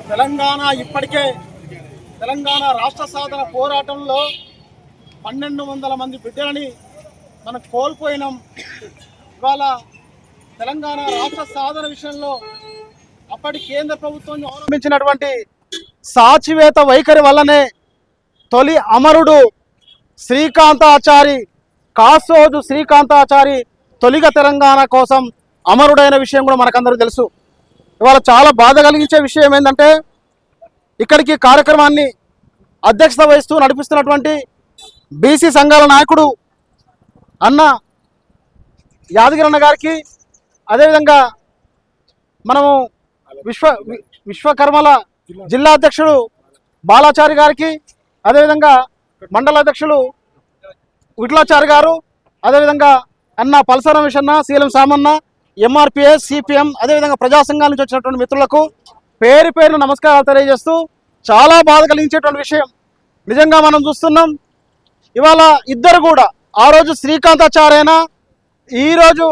తెలంగాణ ఇప్పటికే తెలంగాణ రాష్ట్ర సాధన పోరాటంలో 1200 మంది బిడ్డలని మనం కోల్పోయినాం. ఇవాళ తెలంగాణ రాష్ట్ర సాధన విషయంలో అప్పటి కేంద్ర ప్రభుత్వం అవలంబించినటువంటి సాచివేత వైఖరి వల్లనే తొలి అమరుడు శ్రీకాంతాచారి కాసోజు శ్రీకాంతాచారి తొలిగా తెలంగాణ కోసం అమరుడైన విషయం కూడా మనకందరికీ తెలుసు. ఇవాళ చాలా బాధ కలిగించే విషయం ఏంటంటే ఇక్కడికి కార్యక్రమాన్ని అధ్యక్షత వహిస్తూ నడిపిస్తున్నటువంటి బీసీ సంఘాల నాయకుడు అన్న యాదగిరన్న గారికి, అదేవిధంగా మనము విశ్వకర్మల జిల్లా అధ్యక్షుడు బాలాచారి గారికి, అదేవిధంగా మండల అధ్యక్షులు విఠలాచారి గారు, అదేవిధంగా అన్న పల్స రమేష్ అన్న, సీలం సామన్న, ఎంఆర్పిఎస్, సిపిఎం, అదేవిధంగా ప్రజా సంఘాల నుంచి వచ్చినటువంటి మిత్రులకు పేరు పేరున నమస్కారాలు తెలియజేస్తూ చాలా బాధ కలిగించేటువంటి విషయం నిజంగా మనం చూస్తున్నాం. ఇవాళ ఇద్దరు కూడా ఆ రోజు శ్రీకాంతాచార్యనా, ఈరోజు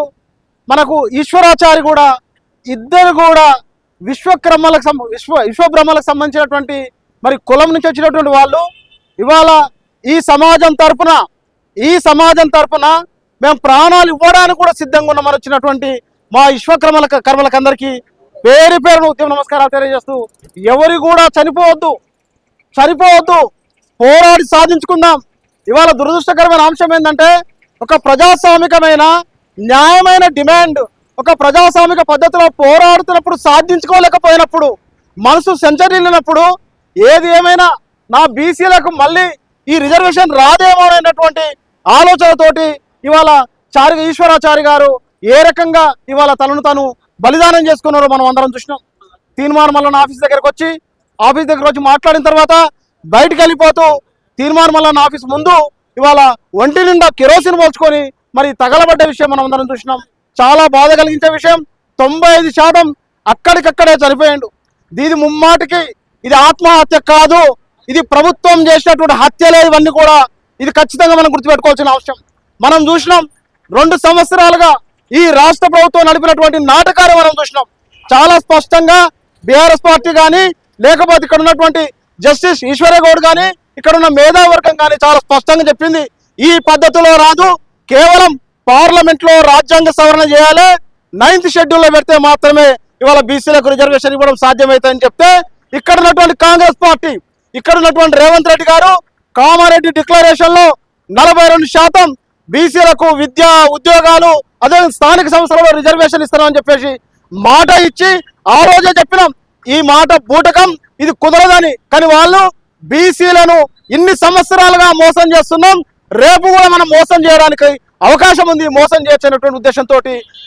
మనకు ఈశ్వరాచారి కూడా, ఇద్దరు కూడా విశ్వబ్రహ్మలకు సంబంధించినటువంటి మరి కులం నుంచి వచ్చినటువంటి వాళ్ళు. ఇవాళ ఈ సమాజం తరపున మేము ప్రాణాలు ఇవ్వడానికి కూడా సిద్ధంగా ఉన్నామని వచ్చినటువంటి మా కర్మలకు అందరికీ పేరు పేరున ఉద్యమ నమస్కారాలు తెలియజేస్తూ, ఎవరు కూడా చనిపోవద్దు, పోరాడి సాధించుకుందాం. ఇవాళ దురదృష్టకరమైన అంశం ఏంటంటే ఒక ప్రజాస్వామికమైన న్యాయమైన డిమాండ్ ఒక ప్రజాస్వామిక పద్ధతిలో పోరాడుతున్నప్పుడు సాధించుకోలేకపోయినప్పుడు, మనసు సెంచరీలినప్పుడు, ఏది ఏమైనా నా బీసీలకు మళ్ళీ ఈ రిజర్వేషన్ రాదేమో అనేటువంటి ఆలోచనతోటి ఇవాళ ఈశ్వరాచారి గారు ఏ రకంగా ఇవాళ తనను తాను బలిదానం చేసుకున్నారో మనం అందరం చూసినాం. తీర్మానం మల్లన్న ఆఫీస్ దగ్గరకు వచ్చి మాట్లాడిన తర్వాత బయటికి వెళ్ళిపోతూ తీర్మానం మల్లన్న ఆఫీస్ ముందు ఇవాళ ఒంటి నిండా కెరోసిన్ పోల్చుకొని మరి తగలబడ్డ విషయం మనం అందరం చూసినాం. చాలా బాధ కలిగించే విషయం, 95% అక్కడికక్కడే చనిపోయాడు. ఇది ముమ్మాటికి ఇది ఆత్మహత్య కాదు, ఇది ప్రభుత్వం చేసినటువంటి హత్యలే. ఇవన్నీ కూడా ఇది ఖచ్చితంగా మనం గుర్తుపెట్టుకోవాల్సిన అవసరం. మనం చూసినాం 2 సంవత్సరాలుగా ఈ రాష్ట్ర ప్రభుత్వం నడిపినటువంటి నాటకాన్ని మనం చూసినాం. చాలా స్పష్టంగా బీఆర్ఎస్ పార్టీ కానీ, లేకపోతే ఇక్కడ ఉన్నటువంటి జస్టిస్ ఈశ్వరగౌడ్ కానీ, ఇక్కడ ఉన్న మేధావర్గం కానీ చాలా స్పష్టంగా చెప్పింది, ఈ పద్ధతిలో రాదు, కేవలం పార్లమెంట్లో రాజ్యాంగ సవరణ చేయాలి, 9th షెడ్యూల్లో పెడితే మాత్రమే ఇవాళ బీసీలకు రిజర్వేషన్ ఇవ్వడం సాధ్యమవుతుందని చెప్తే, ఇక్కడ ఉన్నటువంటి కాంగ్రెస్ పార్టీ, ఇక్కడ ఉన్నటువంటి రేవంత్ రెడ్డి గారు కామారెడ్డి డిక్లరేషన్లో 42% బీసీలకు విద్యా ఉద్యోగాలు, అదే స్థానిక సంస్థలలో రిజర్వేషన్ ఇస్తామని చెప్పేసి మాట ఇచ్చి ఆ రోజే చెప్పినాం ఈ మాట బూటకం, ఇది కుదరదని. కానీ వాళ్ళు బీసీలను ఇన్ని సంవత్సరాలుగా మోసం చేస్తున్నాం, రేపు కూడా మనం మోసం చేయడానికి అవకాశం ఉంది, మోసం చేయొచ్చనేటువంటి ఉద్దేశంతో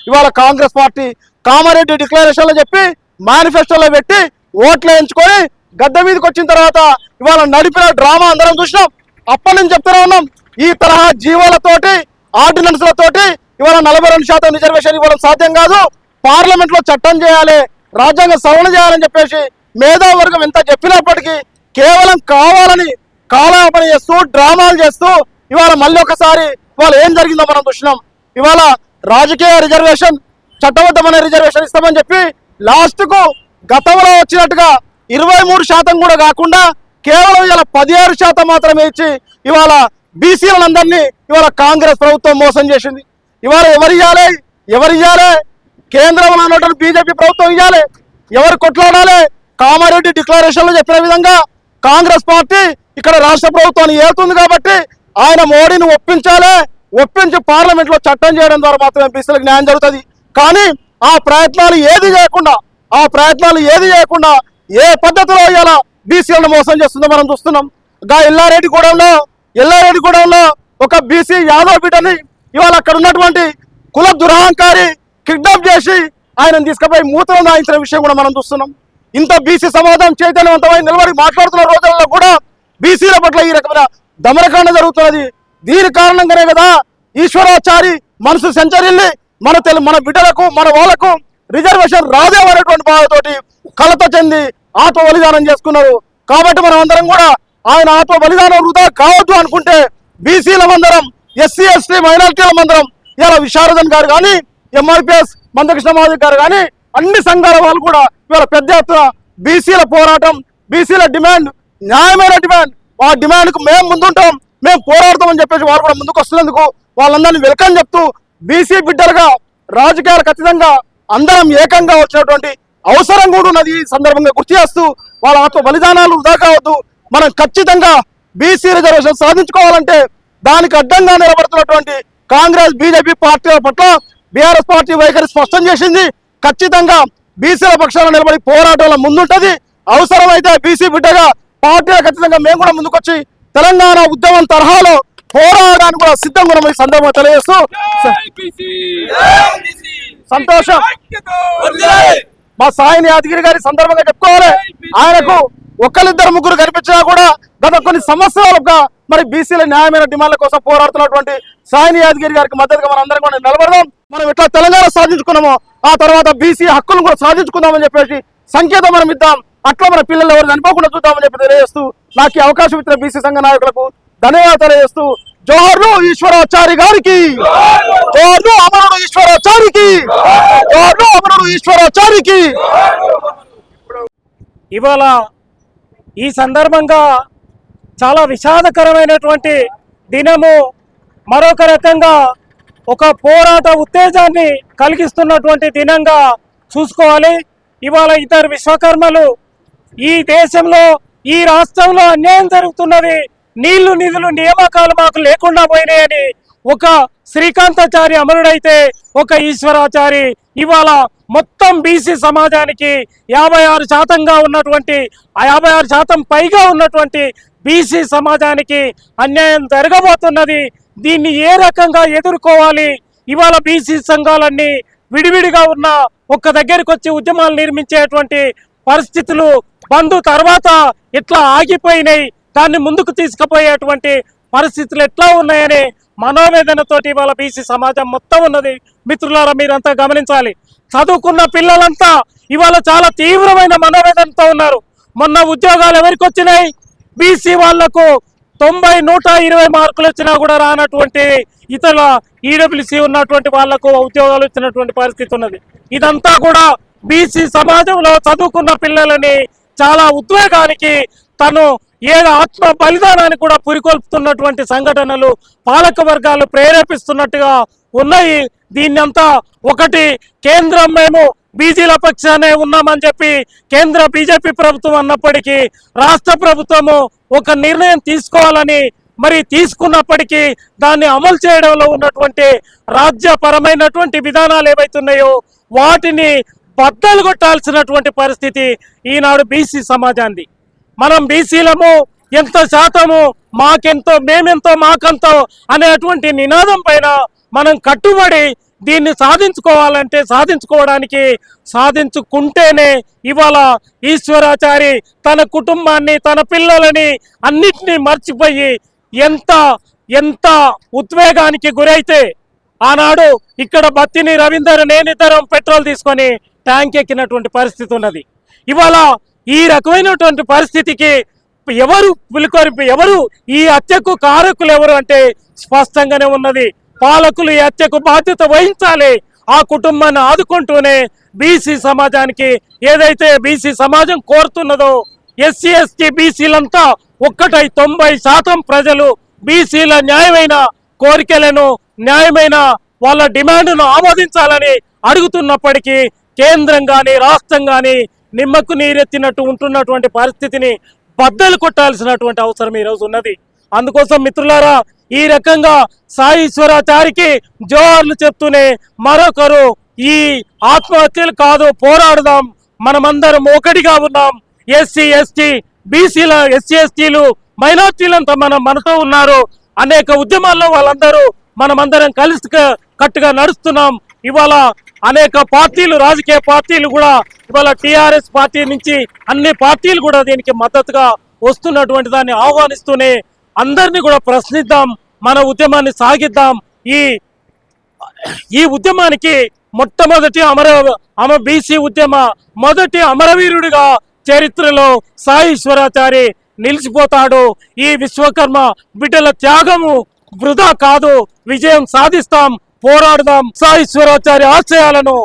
ఇవాళ కాంగ్రెస్ పార్టీ కామారెడ్డి డిక్లరేషన్లో చెప్పి మేనిఫెస్టోలో పెట్టి ఓట్లు వేయించుకొని గద్దె మీదకి వచ్చిన తర్వాత ఇవాళ నడిపిన డ్రామా అందరం చూసినాం. అప్పటి నుంచి చెప్తూనే ఉన్నాం, ఈ తరహా జీవోలతోటి ఆర్డినెన్స్లతోటి ఇవాళ 42% రిజర్వేషన్ ఇవ్వడం సాధ్యం కాదు, పార్లమెంట్లో చట్టం చేయాలి, రాజ్యాంగ సవరణ చేయాలని చెప్పేసి మేధావర్గం ఎంత చెప్పినప్పటికీ కేవలం కావాలని కాలయాపన చేస్తూ డ్రామాలు చేస్తూ ఇవాళ మళ్ళీ ఒకసారి ఇవాళ ఏం జరిగిందో మనం చూసినాం. ఇవాళ రాజకీయ రిజర్వేషన్, చట్టబద్ధమైన రిజర్వేషన్ ఇస్తామని చెప్పి లాస్ట్కు గతంలో వచ్చినట్టుగా 23% కూడా కాకుండా కేవలం ఇలా 16% మాత్రమే ఇచ్చి ఇవాళ బీసీలందరినీ ఇవాళ కాంగ్రెస్ ప్రభుత్వం మోసం చేసింది. ఇవాళ ఎవరు ఇవ్వాలి? కేంద్రంలో ఉన్నటువంటి బీజేపీ ప్రభుత్వం ఇవ్వాలి. ఎవరు కొట్లాడాలి? కామారెడ్డి డిక్లరేషన్లో చెప్పిన విధంగా కాంగ్రెస్ పార్టీ ఇక్కడ రాష్ట్ర ప్రభుత్వాన్ని ఏలుతుంది కాబట్టి ఆయన మోడీని ఒప్పించి పార్లమెంట్లో చట్టం చేయడం ద్వారా మాత్రమే బీసీలకు న్యాయం జరుగుతుంది. కానీ ఆ ప్రయత్నాలు ఏది చేయకుండా ఏ పద్ధతిలో ఇవాళ బీసీలను మోసం చేస్తుందో మనం చూస్తున్నాం. ఎల్లారెడ్డిగూడెంలో ఒక బీసీ యాదవ్ బిడ్డని ఇవాళ అక్కడ ఉన్నటువంటి కుల దురహంకారి కిడ్నాప్ చేసి ఆయనను తీసుకుపోయి మూత్రం దాయించిన విషయం కూడా మనం చూస్తున్నాం. ఇంత బీసీ సమాజం చైతన్యవంతమై నిలబడి మాట్లాడుతున్న రోజుల్లో కూడా బీసీల పట్ల ఈ రకమైన దమనకాండ జరుగుతున్నది. దీని కారణంగానే కదా ఈశ్వరాచారి మనసు సెంచరీల్ని మన బిడ్డలకు మన వాళ్ళకు రిజర్వేషన్ రాదేమనేటువంటి బాధతోటి కలత చెంది ఆత్మ బలిదానం చేసుకున్నారు. కాబట్టి మనం అందరం కూడా ఆయన ఆత్మ బలిదానం వృధా కావద్దు అనుకుంటే బీసీలమందరం, ఎస్సీ ఎస్టీ మైనారిటీలమందరం ఇలా విశారదన్ గారు కానీ, ఎంఆర్పిఎస్ మందకృష్ణ మాదిక్ గారు కానీ అన్ని సంఘాల వాళ్ళు కూడా ఇవాళ పెద్ద ఎత్తున బీసీల పోరాటం, బీసీల డిమాండ్ న్యాయమైన డిమాండ్. ఆ డిమాండ్కు మేము ముందుంటాం, మేము పోరాడతామని చెప్పేసి వాళ్ళు కూడా ముందుకు వస్తున్నందుకు వాళ్ళందరినీ వెల్కమ్ చెప్తూ బీసీ బిడ్డలుగా రాజకీయాలకు ఖచ్చితంగా అందరం ఏకంగా వచ్చినటువంటి అవసరం కూడా ఉన్నది ఈ సందర్భంగా గుర్తు చేస్తూ వాళ్ళ ఆత్మ బలిదానాలు వృధా కావద్దు. మనం ఖచ్చితంగా బీసీ రిజర్వేషన్ సాధించుకోవాలంటే దానికి అడ్డంగా నిలబడుతున్నటువంటి కాంగ్రెస్ బీజేపీ పార్టీల పట్ల బీఆర్ఎస్ పార్టీ వైఖరి స్పష్టం చేసింది. ఖచ్చితంగా బీసీల పక్షాన నిలబడి పోరాటంలో ముందుంటది. అవసరమైతే బీసీ బిడ్డగా పార్టీలు ఖచ్చితంగా మేము కూడా ముందుకొచ్చి తెలంగాణ ఉద్యమం తరహాలో పోరాడడానికి కూడా సిద్ధంగా ఉన్నాం. ఈ సందర్భంగా తెలియజేస్తూ సంతోషం. మా సాయిని యాదగిరి గారి సందర్భంగా చెప్పుకోవాలి, ఆయనకు ఒక్కరిద్దరు ముగ్గురు కనిపించినా కూడా గత కొన్ని సంవత్సరాలుగా మరి బీసీల న్యాయమైన డిమాండ్ల కోసం పోరాడుతున్నటువంటి సాయిని యాదగిరి గారికి మద్దతుగా మనం అందరం కూడా నిలబడదాం. మనం ఎట్లా తెలంగాణ సాధించుకున్నామో ఆ తర్వాత బీసీ హక్కులను కూడా సాధించుకుందామని చెప్పేసి సంకేతం మనం ఇద్దాం. అట్లా మన పిల్లలు ఎవరు చనిపోకుండా చూద్దామని చెప్పి తెలియజేస్తూ నాకు ఈ అవకాశం ఇచ్చిన బీసీ సంఘ నాయకులకు ధన్యవాదాలు తెలియజేస్తూ జోహార్లు ఈశ్వరాచారి గారికి, జోహార్లు అమరుడు ఈశ్వరాచారికి, జోహార్లు అమరుడు ఈశ్వరాచారికి. ఇవాళ ఈ సందర్భంగా చాలా విషాదకరమైనటువంటి దినము. మరొక రకంగా ఒక పోరాట ఉత్తేజాన్ని కలిగిస్తున్నటువంటి దినంగా చూసుకోవాలి. ఇవాళ ఇద్దరు విశ్వకర్మలు ఈ దేశంలో ఈ రాష్ట్రంలో అన్యాయం జరుగుతున్నది, నీళ్లు నిధులు నియామకాలు మాకు లేకుండా పోయినాయని ఒక శ్రీకాంతాచారి అమరుడైతే ఒక ఈశ్వరాచారి ఇవాళ మొత్తం బీసీ సమాజానికి 56% ఉన్నటువంటి 56% పైగా ఉన్నటువంటి బీసీ సమాజానికి అన్యాయం జరగబోతున్నది. దీన్ని ఏ రకంగా ఎదుర్కోవాలి? ఇవాళ బీసీ సంఘాలన్నీ విడివిడిగా ఉన్న ఒక్క దగ్గరికి వచ్చి ఉద్యమాలు నిర్మించేటువంటి పరిస్థితులు బంధు తర్వాత ఎట్లా ఆగిపోయినాయి, దాన్ని ముందుకు తీసుకుపోయేటువంటి పరిస్థితులు ఎట్లా ఉన్నాయని మనోవేదనతోటి ఇవాళ బీసీ సమాజం మొత్తం ఉన్నది. మిత్రులారా, మీరంతా గమనించాలి. చదువుకున్న పిల్లలంతా ఇవాళ చాలా తీవ్రమైన మనోవేదనతో ఉన్నారు. మొన్న ఉద్యోగాలు ఎవరికి వచ్చినాయి? బీసీ వాళ్లకు 90-120 మార్కులు వచ్చినా కూడా రానటువంటి ఇతర ఈడబ్ల్యూసీ ఉన్నటువంటి వాళ్లకు ఉద్యోగాలు వచ్చినటువంటి పరిస్థితి ఉన్నది. ఇదంతా కూడా బీసీ సమాజంలో చదువుకున్న పిల్లలని చాలా ఉద్వేగానికి, తను ఆత్మ బలిదానానికి కూడా పురికొల్పుతున్నటువంటి సంఘటనలు పాలక వర్గాలు ప్రేరేపిస్తున్నట్టుగా ఉన్నాయి. దీన్నంతా ఒకటి కేంద్రం మేము బీసీల పక్షానే ఉన్నామని చెప్పి కేంద్ర బీజేపీ ప్రభుత్వం అన్నప్పటికీ రాష్ట్ర ప్రభుత్వము ఒక నిర్ణయం తీసుకోవాలని మరి తీసుకున్నప్పటికీ దాన్ని అమలు చేయడంలో ఉన్నటువంటి రాజ్యపరమైనటువంటి విధానాలు ఏవైతున్నాయో వాటిని బద్దలు కొట్టాల్సినటువంటి పరిస్థితి ఈనాడు బీసీ సమాజాన్ని. మనం బీసీలము ఎంత శాతము, మాకెంతో, మేమెంతో, మాకంతో అనేటువంటి నినాదం పైన మనం కట్టుబడి దీన్ని సాధించుకోవాలంటే సాధించుకుంటేనే ఇవాళ ఈశ్వరాచారి తన కుటుంబాన్ని, తన పిల్లలని అన్నిటినీ మర్చిపోయి ఎంత ఉద్వేగానికి గురైతే ఆనాడు ఇక్కడ బత్తిని రవీందర్ నేనిద్దరం పెట్రోల్ తీసుకొని ట్యాంక్ ఎక్కినటువంటి పరిస్థితి ఉన్నది. ఇవాళ ఈ రకమైనటువంటి పరిస్థితికి ఎవరు ఈ హత్యకు కారకులు ఎవరు అంటే స్పష్టంగానే ఉన్నది. పాలకులు ఈ హత్యకు బాధ్యత వహించాలి. ఆ కుటుంబాన్ని ఆదుకుంటూనే బీసీ సమాజానికి ఏదైతే బీసీ సమాజం కోరుతున్నదో ఎస్సీ ఎస్టీ బీసీలంతా ఒక్కటై 90% ప్రజలు బీసీల న్యాయమైన కోరికలను, న్యాయమైన వాళ్ళ డిమాండ్ను ఆమోదించాలని అడుగుతున్నప్పటికీ కేంద్రం కానీ రాష్ట్రం కానీ నిమ్మకు నీరెత్తినట్టు ఉంటున్నటువంటి పరిస్థితిని బద్దలు కొట్టాల్సినటువంటి అవసరం ఈరోజు ఉన్నది. అందుకోసం మిత్రులారా, ఈ రకంగా సాయి ఈశ్వరాచారికి జోహార్లు చెప్తూనే మరొకరు ఈ ఆత్మహత్యలు కాదు, పోరాడదాం, మనమందరం ఒకటిగా ఉన్నాం. ఎస్సీ ఎస్టీ బీసీల ఎస్సీ ఎస్టీలు మైనార్టీలంతా మనతో ఉన్నారు. అనేక ఉద్యమాల్లో వాళ్ళందరూ మనమందరం కలిసి కట్టుగా నడుస్తున్నాం. ఇవాళ అనేక పార్టీలు, రాజకీయ పార్టీలు కూడా ఇవాళ టీఆర్ఎస్ పార్టీ నుంచి అన్ని పార్టీలు కూడా దీనికి మద్దతుగా వస్తున్నటువంటి దాన్ని ఆహ్వానిస్తూనే అందరినీ కూడా ప్రశ్నిద్దాం, మన ఉద్యమాన్ని సాగిద్దాం. ఈ ఉద్యమానికి మొట్టమొదటి బీసీ ఉద్యమ మొదటి అమరవీరుడిగా చరిత్రలో సాయి ఈశ్వరాచారి నిలిచిపోతాడు. ఈ విశ్వకర్మ బిడ్డల త్యాగము వృధా కాదు, విజయం సాధిస్తాం. పోరాడుదాం సాయేశ్వరాచారి ఆశయాలను,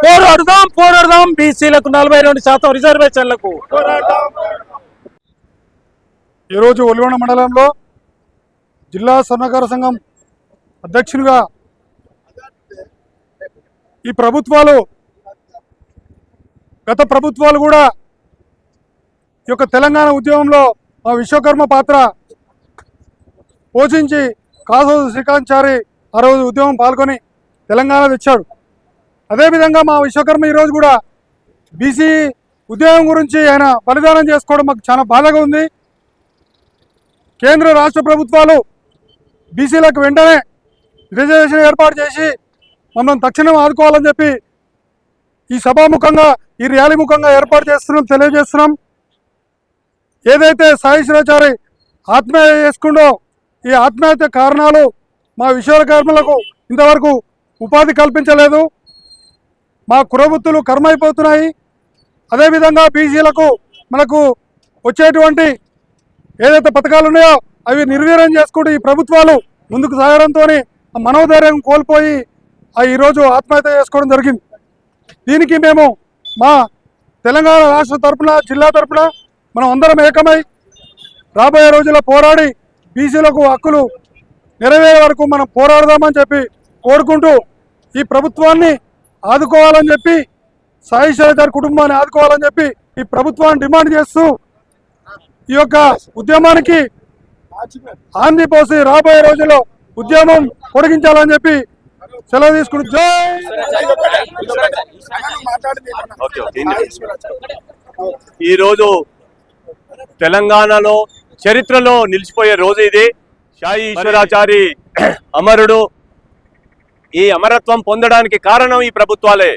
పోరాడుదాం బీసీలకు 42% రిజర్వేషన్లకు. ఈరోజు ఒలిగొండ మండలంలో జిల్లా స్వర్ణకార సంఘం అధ్యక్షునిగా ఈ ప్రభుత్వాలు, గత ప్రభుత్వాలు కూడా ఈ యొక్క తెలంగాణ ఉద్యమంలో మా విశ్వకర్మ పాత్ర పోషించి కాసోజు శ్రీకాంత్ ఆ రోజు ఉద్యమం పాల్గొని తెలంగాణ తెచ్చాడు. అదేవిధంగా మా విశ్వకర్మ ఈరోజు కూడా బీసీ ఉద్యమం గురించి ఆయన బలిదానం చేసుకోవడం మాకు చాలా బాధగా ఉంది. కేంద్ర రాష్ట్ర ప్రభుత్వాలు బీసీలకు వెంటనే రిజర్వేషన్ ఏర్పాటు చేసి మమ్మల్ని తక్షణం ఆదుకోవాలని చెప్పి ఈ సభాముఖంగా, ఈ ర్యాలీ ముఖంగా ఏర్పాటు తెలియజేస్తున్నాం. ఏదైతే సాయేశ్వరాచారి ఆత్మహత్య చేసుకుండో ఈ ఆత్మహత్య కారణాలు మా విశ్వకర్మలకు ఇంతవరకు ఉపాధి కల్పించలేదు. మా కులవృత్తులు కర్మైపోతున్నాయి. అదేవిధంగా బీసీలకు మనకు వచ్చేటువంటి ఏదైతే పథకాలు ఉన్నాయో అవి నిర్వీర్యం చేసుకుంటూ ఈ ప్రభుత్వాలు ముందుకు సాగడంతో మనోధైర్యం కోల్పోయి ఈరోజు ఆత్మహత్య చేసుకోవడం జరిగింది. దీనికి మేము మా తెలంగాణ రాష్ట్ర తరఫున, జిల్లా తరఫున మనం అందరం ఏకమై రాబోయే రోజుల్లో పోరాడి బీసీలకు హక్కులు నెరవేరే వరకు మనం పోరాడదామని చెప్పి కోరుకుంటూ ఈ ప్రభుత్వాన్ని ఆదుకోవాలని చెప్పి, సాయేశ్వరాచారి కుటుంబాన్ని ఆదుకోవాలని చెప్పి ఈ ప్రభుత్వాన్ని డిమాండ్ చేస్తూ ఈ యొక్క ఉద్యమానికి ఆంది పోసి రాబోయే రోజుల్లో ఉద్యమం పొడిగించాలని చెప్పి సెలవు తీసుకుంటూ ఈరోజు తెలంగాణలో చరిత్రలో నిలిచిపోయే రోజు ఇది. సాయి ఈశ్వరాచారి అమరుడు. ఈ అమరత్వం పొందడానికి కారణం ఈ ప్రభుత్వాలే.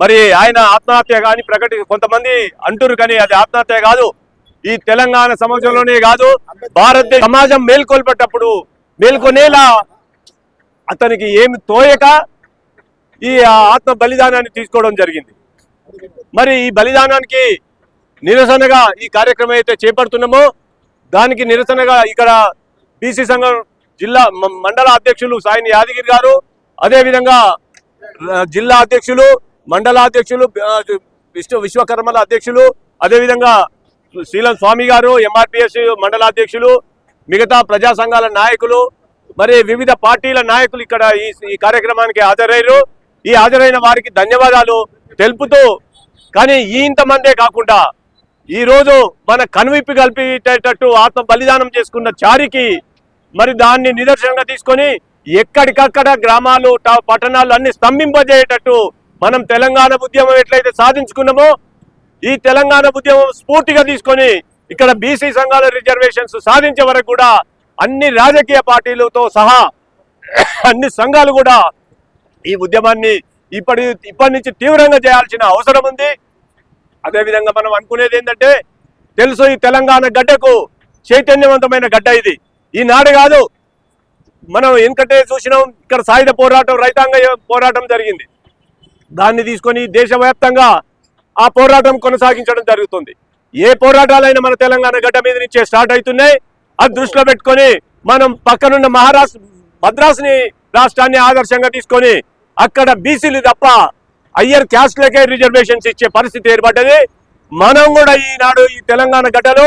మరి ఆయన ఆత్మహత్య కానీ కొంతమంది అంటురు, కానీ అది ఆత్మహత్య కాదు. ఈ తెలంగాణ సమాజంలోనే కాదు, భారతదేశ సమాజం మేల్కొనేలా అతనికి ఏమి తోయక ఈ ఆత్మ బలిదానాన్ని తీసుకోవడం జరిగింది. మరి ఈ బలిదానానికి నిరసనగా ఈ కార్యక్రమం అయితే చేపడుతున్నామో దానికి నిరసనగా ఇక్కడ బీసీ సంఘం జిల్లా మండల అధ్యక్షులు సాయిని యాదగిరి గారు, అదేవిధంగా జిల్లా అధ్యక్షులు, మండల అధ్యక్షులు, విశ్వకర్మల అధ్యక్షులు, అదేవిధంగా శ్రీలం స్వామి గారు, ఎంఆర్పిఎస్ మండల అధ్యక్షులు, మిగతా ప్రజా సంఘాల నాయకులు, మరి వివిధ పార్టీల నాయకులు ఇక్కడ ఈ కార్యక్రమానికి హాజరయ్యారు. ఈ హాజరైన వారికి ధన్యవాదాలు తెలుపుతూ, కానీ ఇంతమందే కాకుండా ఈరోజు మన కనువిప్పి కల్పించేటట్టు ఆత్మ బలిదానం చేసుకున్న చారికి మరి దాన్ని నిదర్శనంగా తీసుకొని ఎక్కడికక్కడ గ్రామాలు, పట్టణాలు అన్ని స్తంభింపజేయేటట్టు మనం తెలంగాణ ఉద్యమం ఎట్లయితే సాధించుకున్నామో ఈ తెలంగాణ ఉద్యమం స్ఫూర్తిగా తీసుకొని ఇక్కడ బీసీ సంఘాల రిజర్వేషన్స్ సాధించే వరకు కూడా అన్ని రాజకీయ పార్టీలతో సహా అన్ని సంఘాలు కూడా ఈ ఉద్యమాన్ని ఇప్పటి నుంచి తీవ్రంగా చేయాల్సిన అవసరం ఉంది. అదేవిధంగా మనం అనుకునేది ఏంటంటే, తెలుసు ఈ తెలంగాణ గడ్డకు చైతన్యవంతమైన గడ్డ ఇది. ఈనాడు కాదు, మనం ఎందుకంటే చూసినాం ఇక్కడ సాయుధ పోరాటం, రైతాంగ పోరాటం జరిగింది. దాన్ని తీసుకొని దేశవ్యాప్తంగా ఆ పోరాటం కొనసాగించడం జరుగుతుంది. ఏ పోరాటాలైనా మన తెలంగాణ గడ్డ మీద నుంచే స్టార్ట్ అవుతున్నాయి. అది దృష్టిలో పెట్టుకొని మనం పక్కనున్న మద్రాసుని రాష్ట్రాన్ని ఆదర్శంగా తీసుకొని అక్కడ బీసీలు తప్ప హయ్యర్ క్యాస్ట్లకే రిజర్వేషన్స్ ఇచ్చే పరిస్థితి ఏర్పడ్డది. మనం కూడా ఈనాడు ఈ తెలంగాణ గడ్డలో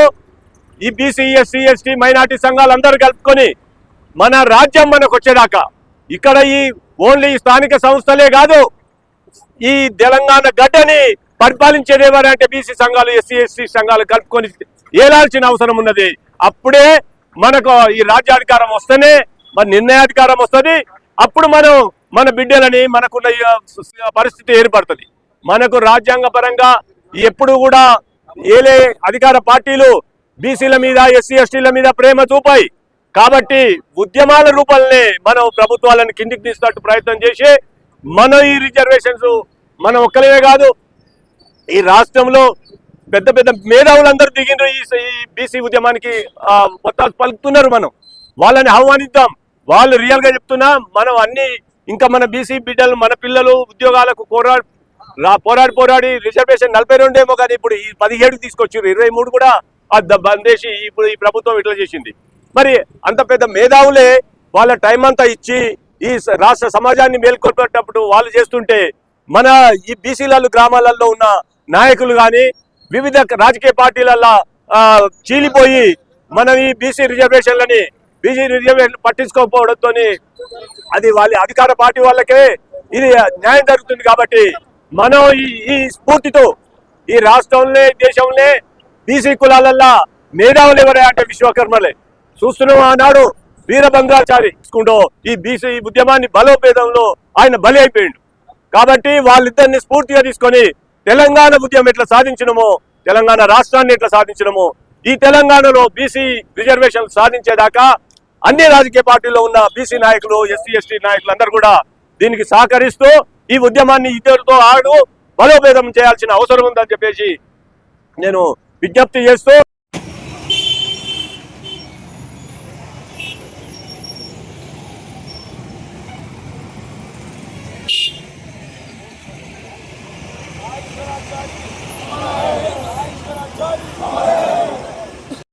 ఈ బీసీ, ఎస్సీ, ఎస్టీ, మైనార్టీ సంఘాలందరూ కలుపుకొని మన రాజ్యం మనకు వచ్చేదాకా ఇక్కడ ఈ ఓన్లీ స్థానిక సంస్థలే కాదు, ఈ తెలంగాణ గడ్డని పరిపాలించేది ఎవరంటే బీసీ సంఘాలు, ఎస్సీ, ఎస్టీ సంఘాలు కలుపుకొని ఏలాల్సిన అవసరం ఉన్నది. అప్పుడే మనకు ఈ రాజ్యాధికారం వస్తేనే మన నిర్ణయాధికారం వస్తుంది. అప్పుడు మనం మన బిడ్డలని మనకున్న పరిస్థితి ఏర్పడుతుంది. మనకు రాజ్యాంగ పరంగా ఎప్పుడు కూడా ఏలే అధికార పార్టీలు బీసీల మీద, ఎస్సీ, ఎస్టీల మీద ప్రేమ చూపాయి. కాబట్టి ఉద్యమాల రూపంలో మనం ప్రభుత్వాలను కిందికి తీసినట్టు ప్రయత్నం చేసి మనం ఈ రిజర్వేషన్స్ మనం ఒక్కలే కాదు, ఈ రాష్ట్రంలో పెద్ద పెద్ద మేధావులందరూ దిగినారు ఈ బీసీ ఉద్యమానికి మొత్తాలు పలుకుతున్నారు. మనం వాళ్ళని ఆహ్వానిద్దాం. వాళ్ళు రియల్ గా చెప్తున్నా మనం అన్ని ఇంకా మన బీసీ బిడ్డలు, మన పిల్లలు ఉద్యోగాలకు పోరాడి రిజర్వేషన్ 42 ఏమో, కానీ ఇప్పుడు ఈ 17 తీసుకొచ్చారు. 23 కూడా బందేసి ఇప్పుడు ఈ ప్రభుత్వం ఇట్లా చేసింది. మరి అంత పెద్ద మేధావులే వాళ్ళ టైం అంతా ఇచ్చి ఈ రాష్ట్ర సమాజాన్ని మేల్కొల్పేటప్పుడు వాళ్ళు చేస్తుంటే మన ఈ బీసీలలో గ్రామాలలో ఉన్న నాయకులు కానీ వివిధ రాజకీయ పార్టీలలో చీలిపోయి మనం ఈ బీసీ రిజర్వేషన్ పట్టించుకోకపోవడంతో అది వాళ్ళ అధికార పార్టీ వాళ్ళకే ఇది న్యాయం జరుగుతుంది. కాబట్టి మనం ఈ స్ఫూర్తితో ఈ రాష్ట్రంలో దేశంలో బీసీ కులాలల్లో మేధావులు ఎవరే అంటే విశ్వకర్మలే. చూస్తున్నాం ఆనాడు వీరభంగాచారి తీసుకుంటూ ఈ బీసీ ఉద్యమాన్ని బలోపేతంలో ఆయన బలి అయిపోయిండు. కాబట్టి వాళ్ళిద్దరిని స్ఫూర్తిగా తీసుకొని తెలంగాణ ఉద్యమం ఎట్లా సాధించినమో, తెలంగాణ రాష్ట్రాన్ని ఎట్లా సాధించినమో, ఈ తెలంగాణలో బీసీ రిజర్వేషన్ సాధించేదాకా అన్ని రాజకీయ పార్టీల్లో ఉన్న బీసీ నాయకులు, ఎస్సీ ఎస్టీ నాయకులు అందరూ కూడా దీనికి సహకరిస్తూ ఈ ఉద్యమాన్ని ఇద్దరితో బలోపేతం చేయాల్సిన అవసరం ఉందని చెప్పేసి నేను విజ్ఞప్తి చేస్తూ